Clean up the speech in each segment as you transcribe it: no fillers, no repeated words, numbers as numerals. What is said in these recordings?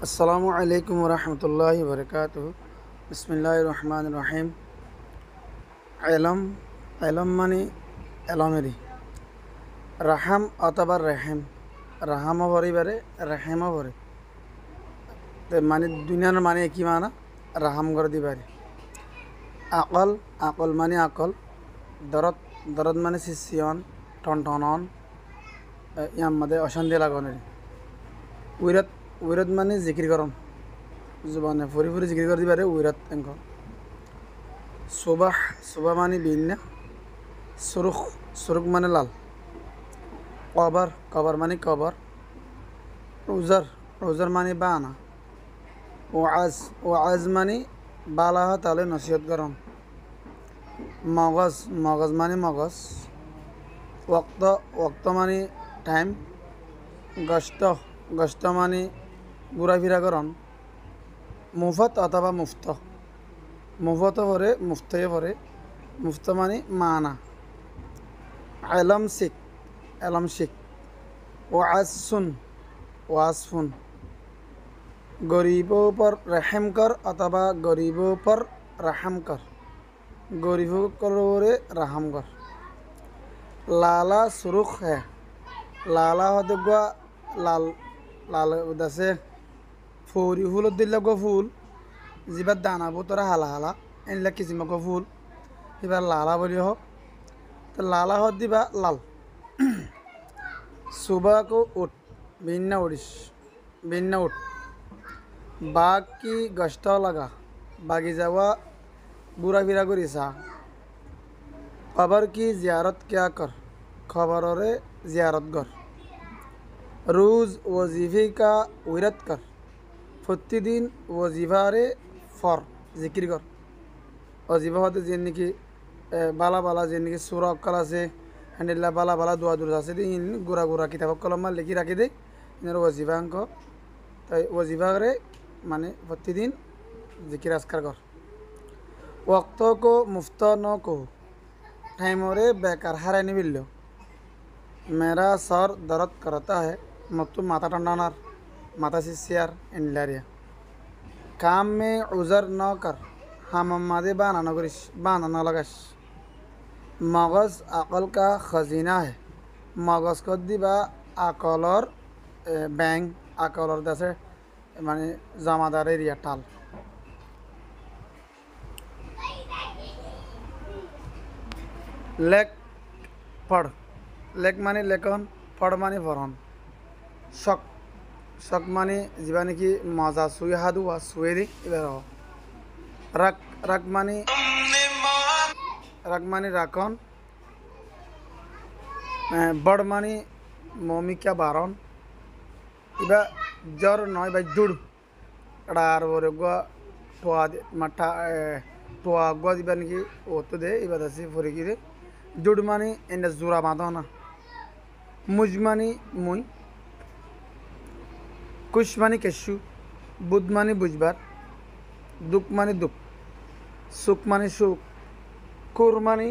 আসসালামু আলাইকুম রহমতুল্লাহি বরকাতুহ। বিসমিল্লাহির রহমানির রহিম। এলম এলম মানে এলমেরি। রাহাম অথবা রেহেম, রাহামও পরিবারে রেহেমও পরে। মানে দুনিয়ার মানে কি মানা রাহাম করে দিবারে। আকল আকল মানে আকল। দরদ দরদ মানে সিসিয়ন টনটনন ইয়ার মধ্যে অশান্তি লাগনের। উইরত উইরত মানে জিকির করন, জুবানে ফুরি ফুরি জিকির করে দিবারে উইরত এঙ্ক। সুবাহ সুবাহ মানে বিন্যা। সুরুখ সুরুখ মানে লাল। কবর কবর মানে কবর। উজার উজার মানে বানা। ওয়াজ ওয়াজ মানে বালাহ তালে নসিহত গরম। মগজ মগজ মানে মগজ। ওক্ত ওক্ত মানে টাইম। গষ্ট গষ্ট মানে ঘোরাফেরা করন। মুফত অথবা মুফত, মুফত পরে মুফতয়ে পরে। মুফত মানে মানা। এলম শিখ এলম শিখ। ওয়াজ শুন ওয়াজ শুন। गरीबों पर रहम कर अथवा गरीबों पर रहम कर, गरीबों করে রাহাম কর। লালা সুরুখ है, লালা হতে গা লাল লাল উদাসে ফৌরি ফুল দিলে গো ফুল যিবার দানা বোতরা হালা হালা এনলা কিসিম গো ফুল এবার লালা বলি হোক। তো লালা হত দিবা লাল। सुबह को उठ, ভিন্ন উড়িস ভিন্ন উঠ। बाग की गश्त लगा, बागी जावा बुरा फिरा करिसा। खबर की जियारत क्या कर, खबर और जियारत कर। रोज़ वजीफे का विरत कर, प्रतिदिन वजीफा रे फर जिक्र कर। वजीफा होते जिन की बाला बाला जिन की सूरा अक्कल আছে হ্যান্ডেল্লা বালা বালা দোয়া দূর আছে দিন গুড়া গুড়া কিতাব কলম লিখি রাখি দে ইনার ওয়াজিফা অঙ্ক। তাই ওয়াজিফা করে মানে প্রতিদিন জিকির আসকার কর। ওয়াক্ত কো মুফত ন কো, টাইম ওরে বেকার হারাই নিবিল। মেরা সর দরদ করতা है, মতো মাথা টান্ডানার মাথা সিসিয়ার ইনলারিয়া। কাম মে উজার ন কর, হামামাদে বানানো করিস বানানো লাগাস। মগজ আকল কা খজিনা है, মগজ কর দিবা আকলর ব্যাং, আকলর দাসে মানে জামাদার এরিয়া টাল। লেখ পড়, লেখ মানে লেখন, পড় মানে পড়ন। শখ শখ মানে যা নাকি মজা শুয়ে হাদু আর শুয়ে দি এবার রাগ রাগ মানে রাগ মানে রাখন। বড় মানে মমিকা বারণ। এবার জ্বর নয় বা জুড় আর ওরে গোয়া টোয়া মাঠা টোয়া গোয়া দিবা নাকি ও তো দে এবার আছে ফরে গিয়ে জুড় মানে এনে জোড়া বাঁধো না। মুজ মানে মুই। কুশ মানে কেশু। বুধ মানে বুঝবার। দুঃখ মানে দুঃখ। সুখ মানে সুখ। কুর মানে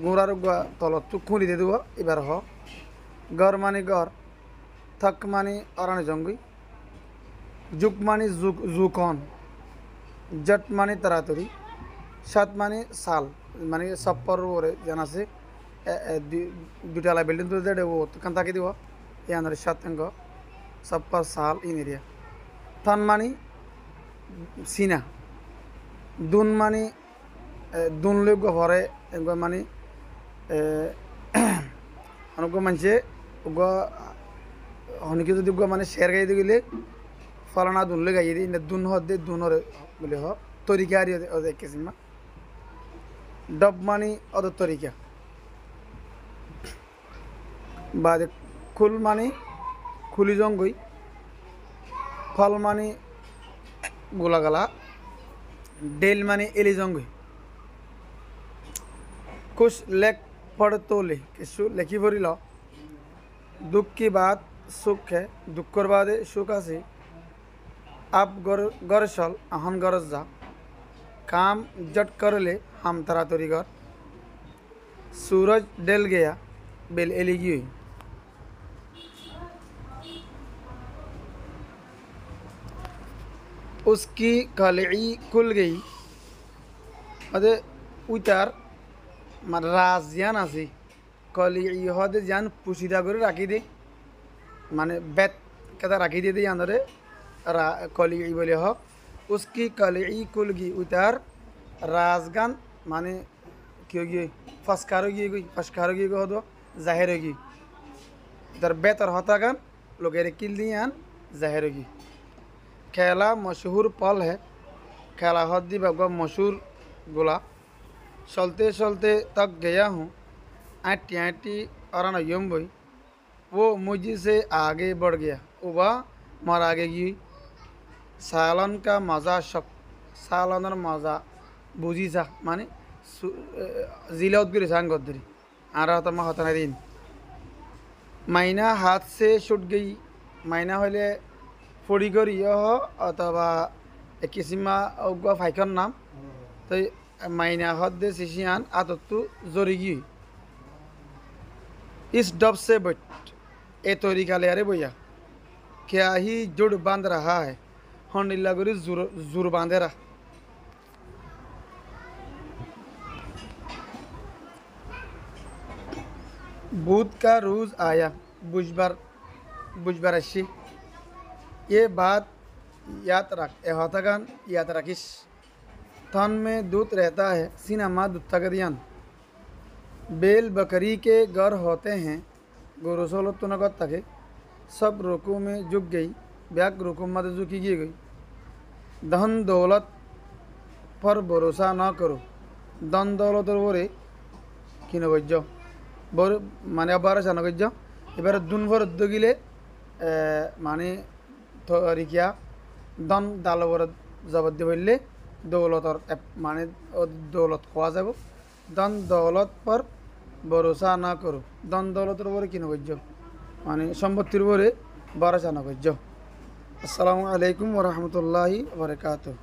গোড়ার গোয়া তলত খুঁড়ি দিয়ে দেবো এবার হ। গড় মানে গড়। থক মানে অরানি জঙ্গি। যুগ মানে যুগ যুকন। জট মানে তাড়াতাড়ি। সাত মানে সাল মানে সপ্পর ওরে জানা আছে দুটালা বিল্ডিং তো দেড়ে ও কান তাকে দিব এই আন্দারে সাত অঙ্ক সপ্পর সাল ইন এরিয়া। থান মানে সিনা। দুন মানে দুন লোক হরে মানে অনেক মানুষে অনেকে যদি মানে শেয়ার গাইতে গেলে ফলানা দুনলে গাইয়ে দিই দুন হদে দুনরে বলে হ তরিকা আর এক কিসিমা। ডব মানে অদর তরিকা। বাদে খুল মানে খুলি জঙ্গই। ফল মানে গোলাগালা। ডেল মানে এলি জঙ্গই। कुछ लेख पढ़ तो ले কিছু লেখি পড়িল। দুঃখ কি বাত সুখ है, দুঃখর বাদে সুখ আছে। আপ গরসল আহন গরজ যা। काम जट कर ले हम तरातरी कर। सूरज डल गया बेल एलिगी हुई। उसकी कलई खुल गई हदे उतार মানে রাজ জ্ঞান আছে কলি ইহদে জ্ঞান পুষিদা করে রাখি দে মানে বেত কেদা রাখি দিয়ে দিই আন্দরে কলি বলে হ উসকি কলি কুলগি উতার রাজগান মানে কেউ গিয়ে ফসকার গিয়ে হতো জাহের গি তার বেতর হতাগান লোকের কিল দিয়ে আন জাহের গি খেলা मशहूर पल है खेला हद दी बगवा मशहूर गोला चलते चलते तक गया हूँ आटी आटी और यम बई वो मुझे से आगे बढ़ गया वह मर आगे गई सालन का मज़ा शक सालनर मज़ा बुझी सा माने जिला उद्गिर सांग दरी आरा तमा हतना दिन माइना हाथ से छूट गई माइना हले फड़ी करी अथवा किसिमा अगुआ फाइकन नाम तो माइना हद दे सिशियान आदत जरिगी इस डब से बट ए तरीका ले अरे भैया क्या ही जुड़ बांध रहा है हंडिल्ला गुरी जुर बांधे रहा बुध का रोज आया बुझबार अच्छी ये बात याद रख एहतगान याद रखिस थन में दूध रहता है सिनेमा दुत्तगदियान बेल बकरी के घर होते हैं गोरसोलतनगत तके सब रुकू में झुक गई ब्याग रुकू मत झुकी गई धन दौलत पर भरोसा ना करो धन दौलत बोरे किन गज बोर माने अबार जान गज एबार दुन भर गिले माने रिकिया धन दाल बर जबत दे बोलले दौलतर माने दौलत खोआ যাব धन दौलत पर भरोसा ना करो धन दौलतर बोरे किन गज माने सम्पत्तिर बोरे भरोसा ना गज। अस्सलामु आलैकुम व रहमतुल्लाहि व बरकातुहू।